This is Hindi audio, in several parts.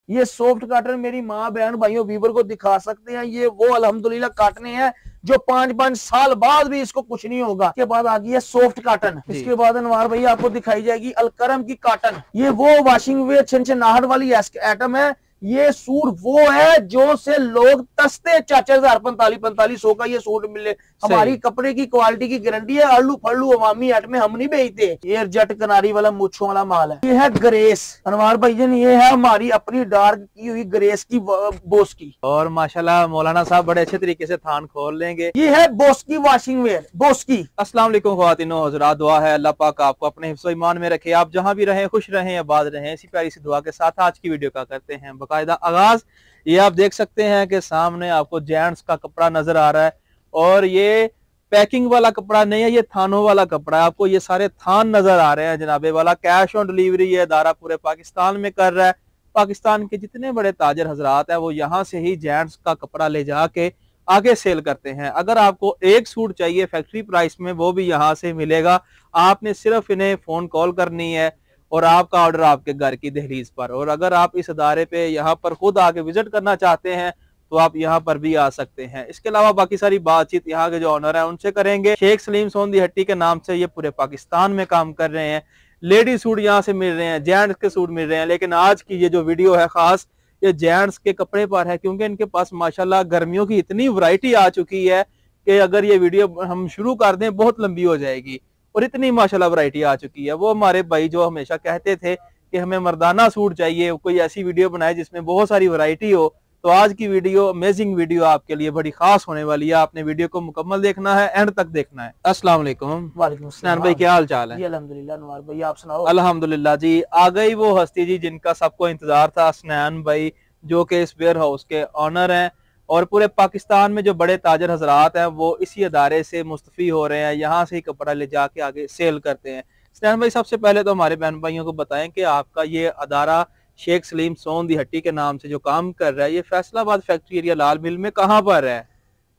ये सॉफ्ट काटन मेरी माँ बहन भाइयों वीवर को दिखा सकते हैं। ये वो अल्हम्दुलिल्लाह काटने हैं जो 5-5 साल बाद भी इसको कुछ नहीं होगा। इसके बाद आ गई है सॉफ्ट काटन। इसके बाद अनवार भैया आपको दिखाई जाएगी अलकरम की काटन। ये वो वॉशिंग वे छनछनाहट वाली आइटम है। ये सूट वो है जो से लोग तस्ते 4,000 4500 का ये सूट मिले। हमारी कपड़े की क्वालिटी की गारंटी है। आलू फल्लू अवामी हट में हम नहीं बेचते। ये जट कनारी वाला मूछों वाला माल है। ये है ग्रेस अनवार भाईजान, ये है हमारी अपनी डार्क की हुई ग्रेस की बोस की। और माशाल्लाह मौलाना साहब बड़े अच्छे तरीके से थान खोल लेंगे। ये है बोस की वॉशिंग वेयर बोस की। अस्सलाम वालेकुम ख्वातीनो हज़रात, दुआ है अल्लाह पाक आपको अपने हिफ्ज़ ईमान में रखे। आप जहां भी रहें खुश रहें आबाद रहें। इसी प्यारी सी दुआ के साथ आज की वीडियो का करते हैं बाकायदा आगाज। ये आप देख सकते हैं कि सामने आपको जेंट्स का कपड़ा नजर आ रहा है और ये पैकिंग वाला कपड़ा नहीं है, ये थानों वाला कपड़ा है। आपको ये सारे थान नजर आ रहे हैं जनाबे वाला। कैश ऑन डिलीवरी ये अदारा पूरे पाकिस्तान में कर रहा है। पाकिस्तान के जितने बड़े ताजर हजरात है वो यहाँ से ही जेंट्स का कपड़ा ले जाके आगे सेल करते हैं। अगर आपको एक सूट चाहिए फैक्ट्री प्राइस में वो भी यहाँ से मिलेगा। आपने सिर्फ इन्हें फोन कॉल करनी है और आपका ऑर्डर आपके घर की दहलीज पर। और अगर आप इस अदारे पे यहाँ पर खुद आके विजिट करना चाहते हैं तो आप यहाँ पर भी आ सकते हैं। इसके अलावा बाकी सारी बातचीत यहाँ के जो ऑनर है उनसे करेंगे। शेख सलीम सोंदी हट्टी के नाम से ये पूरे पाकिस्तान में काम कर रहे हैं। लेडी सूट यहाँ से मिल रहे हैं, जेंट्स के सूट मिल रहे हैं। लेकिन आज की ये जो वीडियो है खास ये जेंट्स के कपड़े पर है क्योंकि इनके पास माशाल्लाह गर्मियों की इतनी वैरायटी आ चुकी है कि अगर ये वीडियो हम शुरू कर दें बहुत लंबी हो जाएगी। और इतनी माशाल्लाह वैरायटी आ चुकी है। वो हमारे भाई जो हमेशा कहते थे कि हमें मर्दाना सूट चाहिए, कोई ऐसी वीडियो बनाए जिसमें बहुत सारी वैरायटी हो। तो आज की वीडियो अमेजिंग वीडियो आपके लिए बड़ी खास होने वाली है। आपने वीडियो को मुकम्मल देखना है, एंड तक देखना है। अस्सलाम वालेकुम। वालेकुम सनान भाई क्या हाल चाल है? अल्हम्दुलिल्लाह। अनवार भाई आप सुनाओ? अल्हम्दुलिल्लाह जी। आ गई वो हस्ती जी जिनका सबको इंतजार था, सनान भाई जो कि इस वेयर हाउस के ऑनर हैं और पूरे पाकिस्तान में जो बड़े ताजर हजरात हैं वो इसी अदारे से मुस्तफ़ी हो रहे हैं। यहाँ से ही कपड़ा ले जाके आगे सेल करते हैं। सनान भाई सबसे पहले तो हमारे बहन भाइयों को बताएं कि आपका ये अदारा शेख सलीम सोंदी हट्टी के नाम से जो काम कर रहा है ये फैसलाबाद फैक्ट्री एरिया लाल मिल में कहाँ पर है?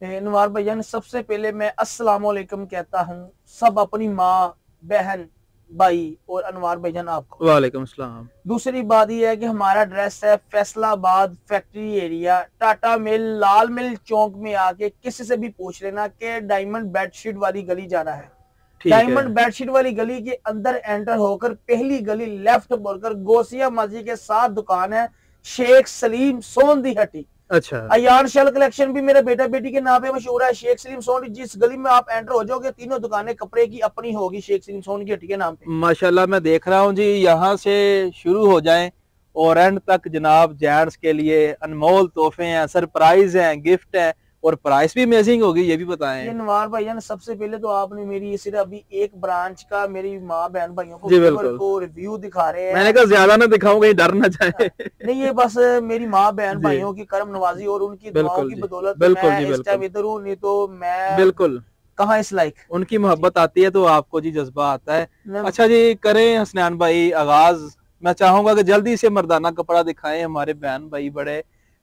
अनवार भाईजान सबसे पहले मैं अस्सलाम वालेकुम कहता हूँ सब अपनी माँ बहन भाई और अनवार भाईजान आपको। वालेकुम सलाम। दूसरी बात यह है कि हमारा एड्रेस है फैसलाबाद फैक्ट्री एरिया टाटा मिल लाल मिल चौक में आके किसी से भी पूछ लेना कि डायमंड बेडशीट वाली गली जाना है। डायमंड बेडशीट वाली गली के अंदर एंटर होकर पहली गली लेफ्ट मुड़कर गोसिया मस्जिद के साथ दुकान है शेख सलीम सोंदी हट्टी। अच्छा। अयान शल कलेक्शन भी मेरे बेटा बेटी के नाम पे मशहूर है। शेख सलीम सोनी जिस गली में आप एंटर हो जाओगे तीनों दुकानें कपड़े की अपनी होगी शेख सलीम सोनी की हट्टी के नाम पे। माशाल्लाह मैं देख रहा हूँ जी। यहाँ से शुरू हो जाएं और एंड तक जनाब जेंट्स के लिए अनमोल तोहफे हैं, सरप्राइज हैं, गिफ्ट है और प्राइस भी अमेजिंग होगी ये भी बताएं। ये नवार भाईजान सबसे पहले तो आपने मेरी सिर्फ अभी एक ब्रांच का मेरी माँ बहन भाइयों को रिव्यू दिखा रहे हैं। मैंने कहा ज्यादा ना दिखाऊं कहीं डर ना जाए। नहीं ये बस मेरी माँ बहन भाइयों की करम नवाजी और उनकी दुआओं की बदौलत मैं इस टाइम इधर हूँ, नहीं तो मैं बिल्कुल कहाँ इस लाइक। उनकी मोहब्बत आती है तो आपको जी जज्बा आता है। अच्छा जी करें हसनैन भाई आगाज। मैं चाहूंगा कि जल्दी से मर्दाना कपड़ा दिखाएं। हमारे बहन भाई बड़े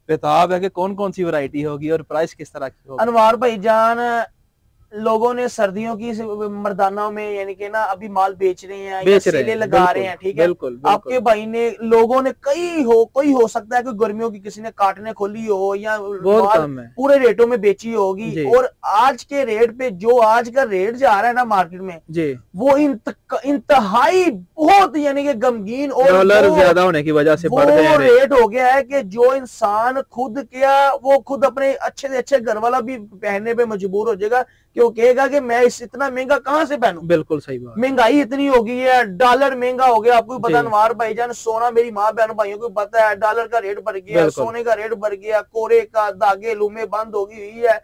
बेताब है कि कौन कौन सी वैरायटी होगी और प्राइस किस तरह की होगी। अनवार भाईजान लोगों ने सर्दियों की मर्दाना में यानी कि ना अभी माल बेच रहे हैं, सेलें लगा रहे हैं, ठीक है। आपके भाई ने लोगों ने कोई हो सकता है कि गर्मियों की किसी ने काटने खोली हो या पूरे रेटों में बेची होगी। और आज के रेट पे जो आज का रेट जा रहा है ना मार्केट में जी वो इंतहाई बहुत यानी कि गमगीन और डॉलर ज्यादा होने की वजह से बढ़ गए रेट हो गया है कि जो इंसान खुद क्या वो खुद अपने अच्छे से अच्छे घर वाला भी पहनने पे मजबूर हो जाएगा कि वो कहेगा कि मैं इतना महंगा कहां से पहनूं। बिल्कुल सही बात। महंगाई इतनी हो गई है, डॉलर महंगा हो गया। आपको पता अनवार भाईजान सोना मेरी माँ बहन भाइयों को पता है डॉलर का रेट बढ़ गया, सोने का रेट बढ़ गया, कोरे का धागे लूमे बंद हो गई हुई है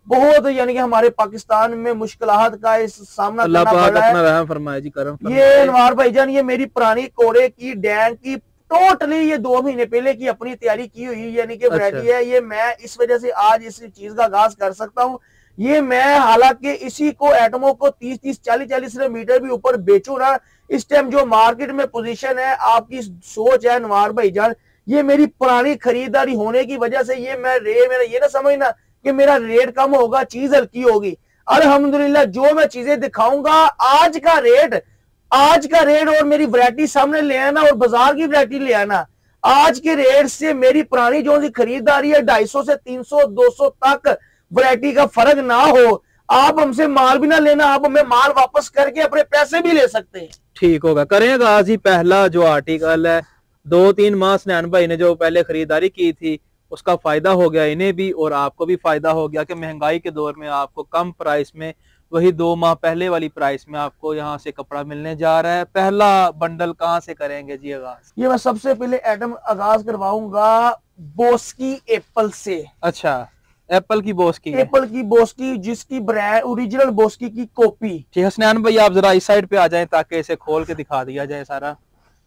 बहुत। यानी कि हमारे पाकिस्तान में मुश्किलात का इस सामना करना पड़ रहा है। फरमाए जी करम। ये अनवार भाईजान ये मेरी पुरानी कोरे की डैंग की टोटली ये 2 महीने पहले की अपनी तैयारी की हुई यानी कि वैरायटी है। ये मैं इस वजह से आज इस चीज का आगाज कर सकता हूँ। ये मैं हालांकि इसी को एटमों को 30-30 40-40 मीटर भी ऊपर बेचू ना, इस टाइम जो मार्केट में पोजीशन है आपकी सोच है अनवार भाईजान ये मेरी पुरानी खरीदारी होने की वजह से ये मेरा ये ना समझना कि मेरा रेट कम होगा चीज हल्की होगी। अल्हम्दुलिल्लाह जो मैं चीजें दिखाऊंगा आज का रेट और मेरी वैरायटी सामने ले आना और बाजार की वैरायटी ले आना। आज के रेट से मेरी पुरानी जो सी खरीदारी है 250 से 300 200 तक वैरायटी का फर्क ना हो, आप हमसे माल भी ना लेना, आप हमें माल वापस करके अपने पैसे भी ले सकते हैं। ठीक होगा, करेंगे आज ही पहला जो आर्टिकल है 2-3 माह स्नैन भाई ने जो पहले खरीदारी की थी उसका फायदा हो गया इन्हें भी और आपको भी फायदा हो गया कि महंगाई के दौर में आपको कम प्राइस में वही 2 माह पहले वाली प्राइस में आपको यहाँ से कपड़ा मिलने जा रहा है। पहला बंडल कहाँ से करेंगे जी आगाज? ये मैं सबसे पहले आइटम आगाज करवाऊंगा बोस्की एप्पल से। अच्छा, एप्पल की बोस्की, एप्पल की बोस्की जिसकी ब्रांड ओरिजिनल बोस्की की कॉपी। ठीक है स्नैन भाई, आप जरा इस साइड पे आ जाएं ताकि इसे खोल के दिखा दिया जाए सारा।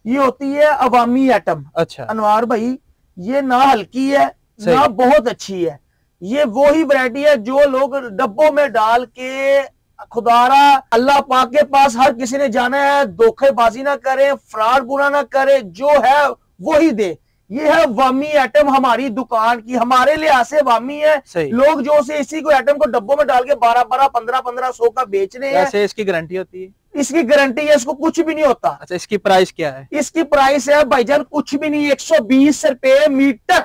ये होती है अवामी आइटम। अच्छा अनवार भाई, ये ना हल्की है ना बहुत अच्छी है, ये वो ही वैरायटी है जो लोग डब्बों में डाल के, खुदारा अल्लाह पाक के पास हर किसी ने जाना है, धोखेबाजी ना करे, फ्रॉड बुरा ना करे, जो है वो ही दे। ये है वामी आइटम हमारी दुकान की, हमारे लिहाज से वामी है। लोग जो से इसी को आइटम को डब्बों में डाल के 12-12, 15-1500 का बेच रहे हैं। ऐसे इसकी गारंटी होती है? इसकी गारंटी है, इसको कुछ भी नहीं होता। अच्छा, इसकी प्राइस क्या है? इसकी प्राइस है भाईजान कुछ भी नहीं, 120 रुपए मीटर।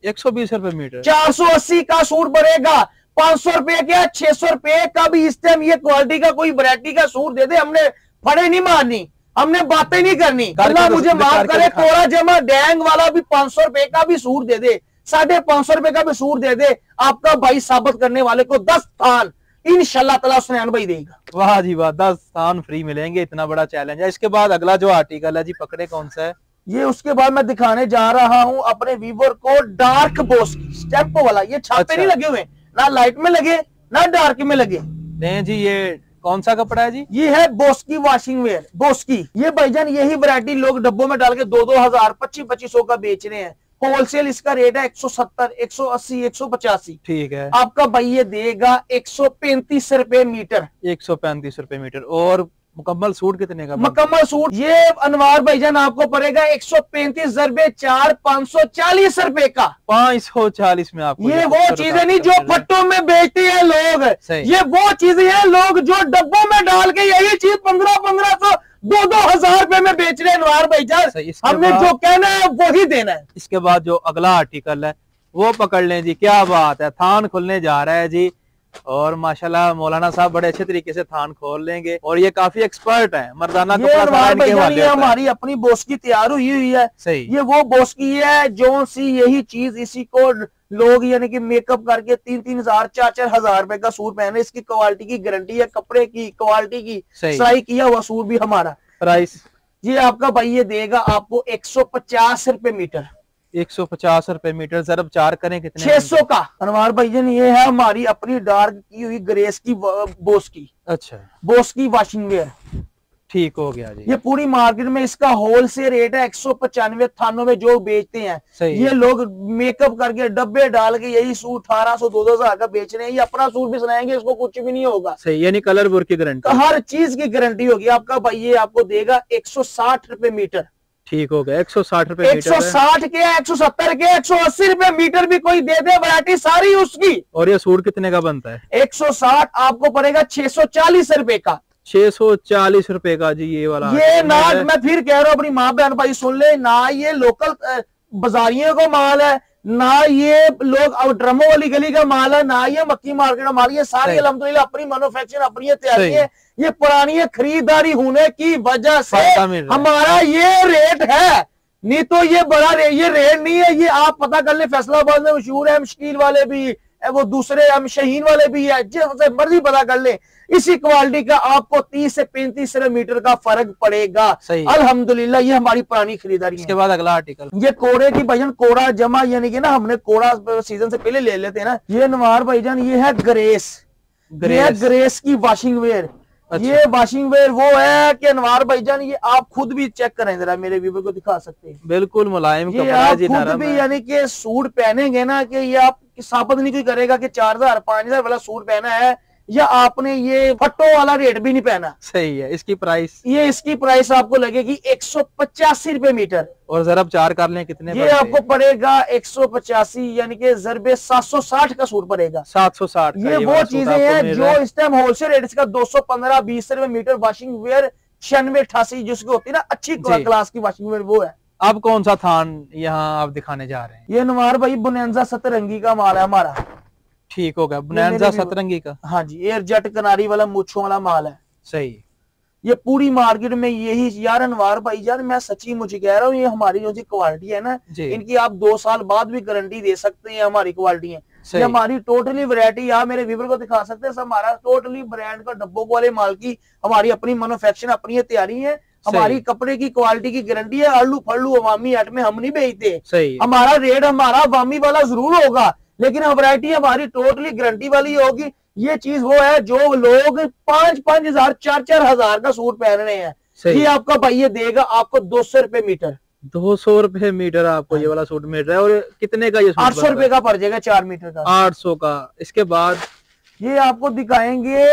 120 रुपए मीटर। 480 का सूट पड़ेगा, 500 रुपए का, 600 रुपए का भी इस टाइम ये क्वालिटी का कोई वैरायटी का सूट दे दे, हमने फड़े नहीं मारनी, हमने बातें नहीं करनी। अल्लाह मुझे माफ करे, कोरा जमा डैंग वाला भी 500 रुपए का भी सूट दे दे, 550 रुपए का भी सूट दे दे, आपका भाई साबित करने वाले को 10 स्थान इंशाल्लाह ताला स्नैन भाई देगा। वाह जी वाह, 10 स्थान फ्री मिलेंगे, इतना बड़ा चैलेंज है। इसके बाद अगला जो आर्टिकल है जी, पकड़े कौन सा है ये? उसके बाद मैं दिखाने जा रहा हूं अपने व्यूअर को डार्क बोस्की स्टेप वाला। ये छापे नहीं लगे हुए, ना लाइट में लगे ना डार्क में लगे। नहीं जी, ये कौन सा कपड़ा है जी? ये है बोस्की वॉशिंग वेयर। बोस्की ये भाईजान यही वैरायटी लोग डब्बों में डाल के 2-2 हजार 2500 का बेच रहे हैं। होलसेल इसका रेट है 170, 180, 185। ठीक है, आपका भाई ये देगा 135 रुपए मीटर। 135 रुपए मीटर। और मुकम्मल सूट कितने का? मुकम्मल सूट ये अनवार भाईजान आपको पड़ेगा 135 ज़रबे 4, 540 रुपए का। 540 में आपको ये वो चीजें नहीं जो फट्टों में बेचते हैं लोग, ये वो चीजें हैं लोग जो डब्बों में डाल के यही चीज 1500, 2-2 हजार रुपए में बेच रहे हैं अनवार भाईजान। हमने जो कहना है वही देना है। इसके बाद जो अगला आर्टिकल है वो पकड़ लें जी। क्या बात है, थान खुलने जा रहा है जी, और माशाल्लाह मौलाना साहब बड़े अच्छे तरीके से थान खोल लेंगे और ये काफी एक्सपर्ट है मर्दाना कपड़ा। ये हमारी अपनी बोस्की तैयार हुई है। सही, ये वो बोस्की है जो सी यही चीज इसी को लोग यानी कि मेकअप करके 3-3 हजार 4-4 हजार रुपए का सूट पहने। इसकी क्वालिटी की गारंटी है, कपड़े की क्वालिटी की, सिलाई किया हुआ सूट भी हमारा। प्राइस ये आपका भाई ये देगा आपको 150 रुपए मीटर। 150 रुपए मीटर। ज़रब 4 करें कितने? 600 का। अनवार भाईजान ये है हमारी अपनी डार्क की हुई ग्रेस की बोस्की। अच्छा, बोस्की वॉशिंग वेयर। ठीक हो गया जी। ये पूरी मार्केट में इसका होलसेल रेट है 195 थानों में जो बेचते हैं। ये लोग मेकअप करके डब्बे डाल के यही सूट 1800, 2000 का बेच रहे हैं। ये अपना सूट भी सुनाएंगे, इसको कुछ भी नहीं होगा। सही, यानी कलर बुर की गारंटी, हर चीज की गारंटी होगी। आपका भाई ये आपको देगा 160 रुपए मीटर। ठीक हो गया, 160 रुपए मीटर। 160 के, 170 के, 180 रुपए मीटर भी कोई दे दे, वैरायटी सारी उसकी। और ये सूट कितने का बनता है? 160 आपको पड़ेगा 640 रुपए का। 640 रुपए का जी ये वाला। ये ना मैं फिर कह रहा हूँ अपनी माँ बहन भाई सुन ले, ना ये लोकल बाजारियों का माल है, ना ये लोग ड्रमों वाली गली का माल है, ना ये मक्की मार्केट का माल। ये सारी अल्हम्दुलिल्लाह अपनी मैन्युफैक्चरिंग, अपनी तैयारी है। ये पुरानी खरीदारी होने की वजह से हमारा ये रेट है, नहीं तो ये बड़ा ये रेट नहीं है। ये आप पता कर ले, फैसलाबाद में मशहूर है, मुश्किल वाले भी, वो दूसरे हम शहीन वाले भी है, जिससे मर्जी पता कर ले। इसी क्वालिटी का आपको 30 से 35 मीटर का फर्क पड़ेगा। अल्हम्दुलिल्लाह ये हमारी पुरानी खरीदारी है। इसके बाद अगला आर्टिकल, ये कोड़े की भाईजान, कोड़ा जमा यानी कि ना हमने कोड़ा सीजन से पहले ले लेते हैं ना। ये नवार भाईजान ये है ग्रेस। ग्रेस की वॉशिंग वेयर। अच्छा। ये वॉशिंग वेयर वो है कि अनवार भाईजान ये आप खुद भी चेक करें, जरा मेरे व्यूअर को दिखा सकते हैं। बिल्कुल मुलायम ये आप खुद भी यानी कि सूट पहनेंगे ना कि ये आप साबित नहीं कोई करेगा कि 4000 5000 वाला सूट पहना है या आपने ये फट्टो वाला रेट भी नहीं पहना। सही है। इसकी प्राइस? ये इसकी प्राइस आपको लगेगी 185 रुपए मीटर। और ज़रब 4 कर लें कितने? ये आपको पड़ेगा 185 यानी कि ज़रबे 760 का सूट पड़ेगा। 760। ये वो चीजें हैं जो इस टाइम होलसेल रेट इसका 215-20 रुपए मीटर वॉशिंग वेयर 96-88 जिसकी होती है ना अच्छी क्लास की वॉशिंग वेयर वो है। अब कौन सा थान यहाँ आप दिखाने जा रहे हैं? ये अनवार भाई बोनांजा सतरंगी का माल है हमारा। ठीक हो गया, बोनांजा सतरंगी का। हाँ जी, एयर जेट कनारी वाला मूंछों वाला माल है। सही। ये पूरी मार्केट में यही यार अनवार भाई यार, मैं सच्ची मुझे कह रहा हूँ, ये हमारी जो सी क्वालिटी है ना, इनकी आप 2 साल बाद भी गारंटी दे सकते हैं। हमारी क्वालिटी है, ये हमारी टोटली वैरायटी आप मेरे व्यूअर को दिखा सकते हैं। हमारा टोटली ब्रांड का डब्बों वाले माल की हमारी अपनी मैन्युफैक्चरिंग, अपनी तैयारी है। हमारी कपड़े की क्वालिटी की गारंटी है। आलू फल्लू अवामी हट में हम नहीं बेचते। हमारा रेट हमारा अवामी वाला जरूर होगा, लेकिन वैरायटी हमारी टोटली गारंटी वाली होगी। ये चीज वो है जो लोग 5-5 हजार 4-4 हजार का सूट पहन रहे हैं, ये आपका भाई ये देगा आपको 200 रुपए मीटर। 200 रुपए मीटर आपको ये वाला सूट मिल रहा है। और कितने का ये सूट? 800 रुपए का पड़ जाएगा 4 मीटर का। 800 का। इसके बाद ये आपको दिखाएंगे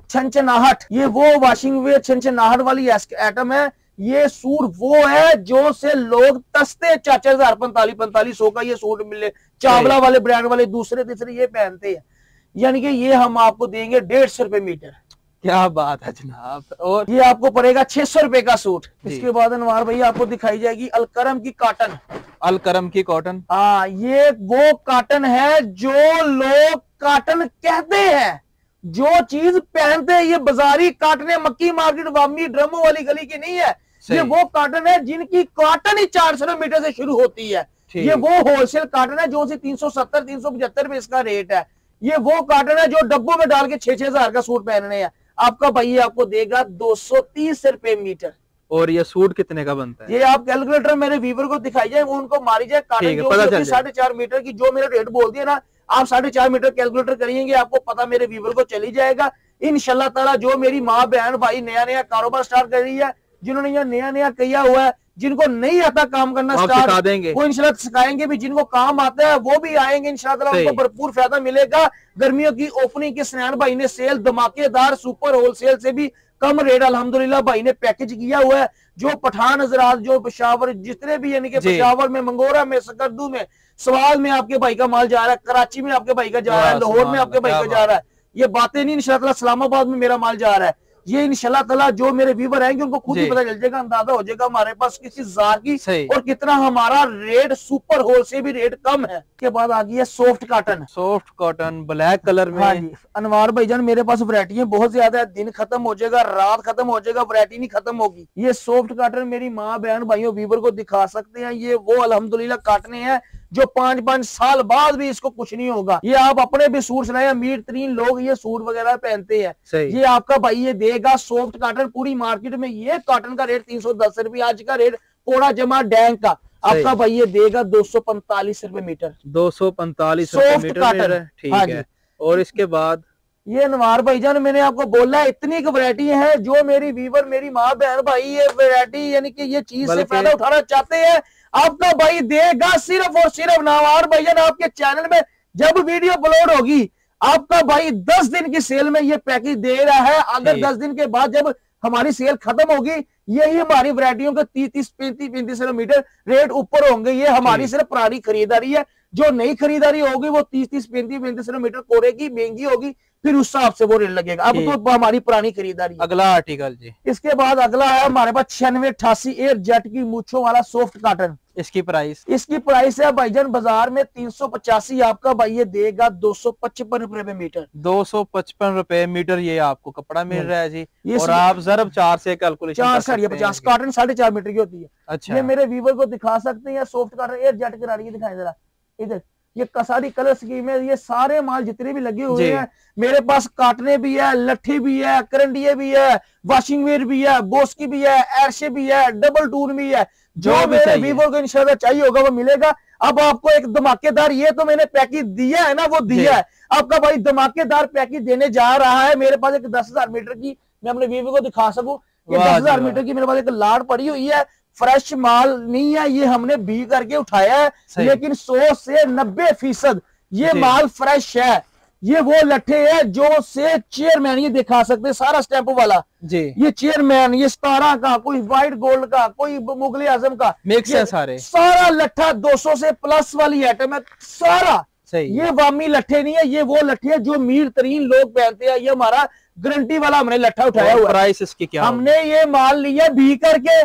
छनछनाहट। ये वो वॉशिंग वेयर छनछनाहट वाली आइटम है। ये सूट वो है जो से लोग तस्ते 4-4 4500 का ये सूट मिले। चावला वाले ब्रांड वाले दूसरे तीसरे ये पहनते हैं, यानी कि ये हम आपको देंगे 150 रुपए मीटर। क्या बात है जनाब। और ये आपको पड़ेगा 600 रुपए का सूट। इसके बाद अनवार भाई आपको दिखाई जाएगी अलकरम की कॉटन। अलकरम की कॉटन। हाँ, ये वो कॉटन है जो लोग कॉटन कहते हैं, जो चीज पहनते हैं। ये बाजारी कॉटन, मक्की मार्केट वामी ड्रमो वाली गली की नहीं है। ये वो कॉटन है जिनकी कॉटन ही 400 मीटर से शुरू होती है। ये वो होलसेल कॉटन है जो 370-375 रुपए इसका रेट है। ये वो कॉटन है जो डब्बों में डाल के 6-6 हजार का सूट पहनने हैं। आपका भाई ये आपको देगा 230 रुपए मीटर। और ये सूट कितने का बनता है? ये आप कैलकुलेटर मेरे व्यूअर को दिखाई जाए, वो उनको मारी जाए कॉटन जो 4.5 मीटर की, जो मेरे रेट बोल दिया ना, आप 4.5 मीटर कैलकुलेटर करिएंगे, आपको पता मेरे व्यूअर को चली जाएगा इंशाल्लाह ताला। जो मेरी माँ बहन भाई नया कारोबार स्टार्ट कर रही है, जिन्होंने ये नया किया हुआ है, जिनको नहीं आता काम करना स्टार्ट देंगे, वो इंशाल्लाह सिखाएंगे भी। जिनको काम आता है वो भी आएंगे इंशाल्लाह, उनको भरपूर फायदा मिलेगा। गर्मियों की ओपनिंग के स्नैन भाई ने सेल धमाकेदार सुपर होलसेल से भी कम रेट अल्हम्दुलिल्लाह भाई ने पैकेज किया हुआ है। जो पठान हजरात, जो पेशावर, जितने भी यानी कि पेशावर में, मंगोरा में, सकरदू में, सवाल में आपके भाई का माल जा रहा है, कराची में आपके भाई का जा रहा है, लाहौर में आपके भाई का जा रहा है। ये बातें नहीं, इंशाल्लाह इस्लामाबाद में मेरा माल जा रहा है। ये इंशाल्लाह ताला जो मेरे व्यूवर आएंगे उनको खुद ही पता चल जाएगा, अंदाजा हो जाएगा हमारे पास किसी जार की और कितना हमारा रेट सुपर होल से भी रेट कम है। के बाद आ गई है soft cotton. Soft cotton black colour में। हाँ जी अनवार भाईजान, मेरे पास वैरायटी है बहुत ज्यादा है। दिन खत्म हो जाएगा, रात खत्म हो जाएगा, वैरायटी नहीं खत्म होगी। ये सॉफ्ट कॉटन मेरी माँ बहन भाइयों व्यूवर को दिखा सकते हैं। ये वो अल्हम्दुलिल्लाह कॉटन है जो 5-5 साल बाद भी इसको कुछ नहीं होगा। ये आप अपने भी सूट सुनाए, अमीर तरीन लोग ये सूट वगैरह पहनते हैं। ये आपका भाई ये देगा सॉफ्ट कॉटन। पूरी मार्केट में ये कॉटन का रेट 310 रुपए, आज का रेट पोड़ा जमा डैंग का आपका भाई ये देगा 245 रुपए मीटर। 245 सॉफ्ट कॉटन, ठीक है। और इसके बाद ये अनवार भाईजान, मैंने आपको बोला इतनी वैरायटी है जो मेरी व्यूवर, मेरी माँ बहन भाई ये वैरायटी यानी कि ये चीज से फायदा उठाना चाहते हैं, आपका भाई देगा सिर्फ और सिर्फ अनवार भाईजान आपके चैनल में जब वीडियो अपलोड होगी, आपका भाई 10 दिन की सेल में ये पैकेज दे रहा है। अगर 10 दिन के बाद जब हमारी सेल खत्म होगी, यही हमारी वैरायटियों के 30-35 मीटर रेट ऊपर होंगे। ये हमारी सिर्फ पुरानी खरीदारी है। जो नई खरीदारी होगी वो 30-35 मीटर कोरे की महंगी होगी, फिर उस हिसाब से वो रेट लगेगा। अब तो हमारी पुरानी खरीदारी। अगला आर्टिकल जी, इसके बाद अगला है हमारे पास 96-88 एयर जेट की मूछों वाला सॉफ्ट कॉटन। इसकी प्राइस है भाईजान बाजार में 385, आपका भाई ये देगा 255 रुपए मीटर। 255 रुपए मीटर ये आपको कपड़ा मिल रहा है जी। और आप जरब 4 से कैलकुलेशन 450 कॉटन 4.5 मीटर की होती है। अच्छा, ये मेरे व्यूवर को दिखा सकते हैं सॉफ्ट कॉटन एयर जेट की रानी दिखाएं जरा इधर। ये सारी कलर स्कीम है। ये सारे माल जितने भी लगे हुए हैं मेरे पास, काटने भी है, लट्ठी भी है, करंडिये भी है, वॉशिंग वेयर भी है, बोस्की भी है, एरशे भी है, डबल टून भी है। जो मेरे व्यूवर को इंशाल्लाह चाहिए होगा वो मिलेगा। अब आपको एक धमाकेदार, ये तो मैंने पैकेज दिया है ना, वो दिया है आपका भाई धमाकेदार पैकेज देने जा रहा है। मेरे पास एक 10,000 मीटर की, मैं अपने व्यूवर को दिखा सकूं, ये 10,000 मीटर की मेरे पास एक लाड़ पड़ी हुई है। फ्रेश माल नहीं है, ये हमने बी करके उठाया है, लेकिन 100 से 90% ये माल फ्रेश है। ये वो लट्ठे है जो से चेयरमैन ये दिखा सकते हैं, सारा स्टैंप वाला जी। ये चेयरमैन, ये 17 का, कोई व्हाइट गोल्ड का, कोई मुगले आजम का, मिक्स है। सारा लट्ठा 200 से प्लस वाली आइटम है। सारा सही। ये वामी लट्ठे नहीं है, ये वो लट्ठे है जो मीर तरीन लोग पहनते हैं। ये हमारा गारंटी वाला हमने लट्ठा उठाया हुआ है। प्राइस इसकी क्या हमने ये माल लिया भी करके,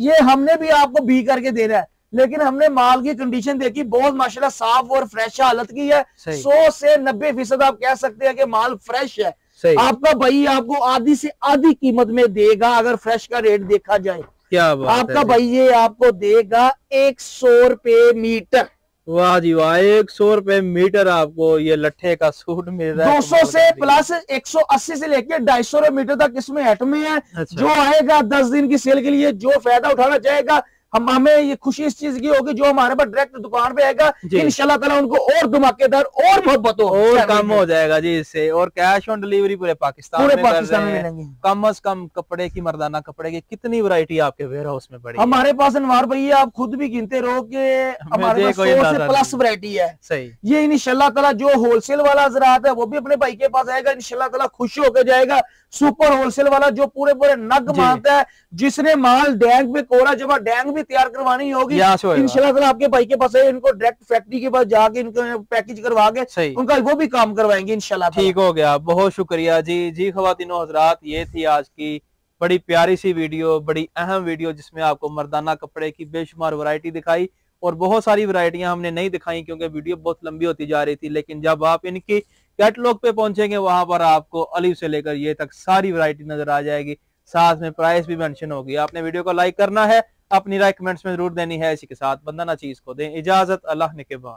ये हमने भी आपको भी करके देना है, लेकिन हमने माल की कंडीशन देखी, बहुत माशाल्लाह साफ और फ्रेश हालत की है। 100 से 90% आप कह सकते हैं कि माल फ्रेश है। आपका भाई आपको आधी से आधी कीमत में देगा अगर फ्रेश का रेट देखा जाए। क्या बात आपका भाई ये आपको देगा 100 रुपए मीटर। वाह जी वाह, 100 रुपए मीटर आपको ये लट्ठे का सूट मिल रहा है। 200 से प्लस 180 से लेके 250 रुपए मीटर तक इसमें हट में है। अच्छा। जो आएगा 10 दिन की सेल के लिए, जो फायदा उठाना चाहेगा, हमें ये खुशी इस चीज की होगी, जो हमारे पास डायरेक्ट दुकान पे आएगा इंशाल्लाह ताला उनको और धमाकेदार और मोहब्बत और कम हो जाएगा जी इससे। और कैश ऑन डिलीवरी पूरे पाकिस्तान में मिलेंगे। कम से कम कपड़े की, मर्दाना कपड़े की कितनी वैरायटी आपके वेयर हाउस में पड़ी? हमारे पास अनवार भैया आप खुद भी गिनते रहो कि हमारे पास 100 से प्लस वैरायटी है। सही। ये इंशाल्लाह ताला जो होलसेल वाला हजरात है वो भी अपने भाई के पास आएगा, इंशाल्लाह ताला खुश होकर जाएगा। सुपर होलसेल वाला जो पूरे पूरे नग मांगता है, जिसने माल डैंग पे कोरा जमा डैंग भी तैयार करवानी होगी, इंशाल्लाह ताला आपके भाई के पास है। इनको डायरेक्ट फैक्ट्री के पास जाके इनको पैकेज करवा के उनका वो भी काम करवाएंगे इंशाल्लाह। ठीक हो गया, बहुत शुक्रिया जी। जी ख्वातीनो हजरात, ये थी आज की बड़ी प्यारी सी वीडियो, बड़ी अहम वीडियो, जिसमें आपको मर्दाना कपड़े की बेशुमार वैरायटी दिखाई। और बहुत सारी वैरायटियां हमने नहीं दिखाई क्योंकि वीडियो बहुत लंबी होती जा रही थी, लेकिन जब आप इनकी कैटलॉग पे पहुंचेंगे वहां पर आपको अलिफ से लेकर ये तक सारी वैरायटी नजर आ जाएगी, साथ में प्राइस भी मेंशन होगी। आपने वीडियो को लाइक करना है, अपनी राय कमेंट्स में जरूर देनी है। इसी के साथ बंदा ना चीज को दें इजाजत, अल्लाह ने के बाद।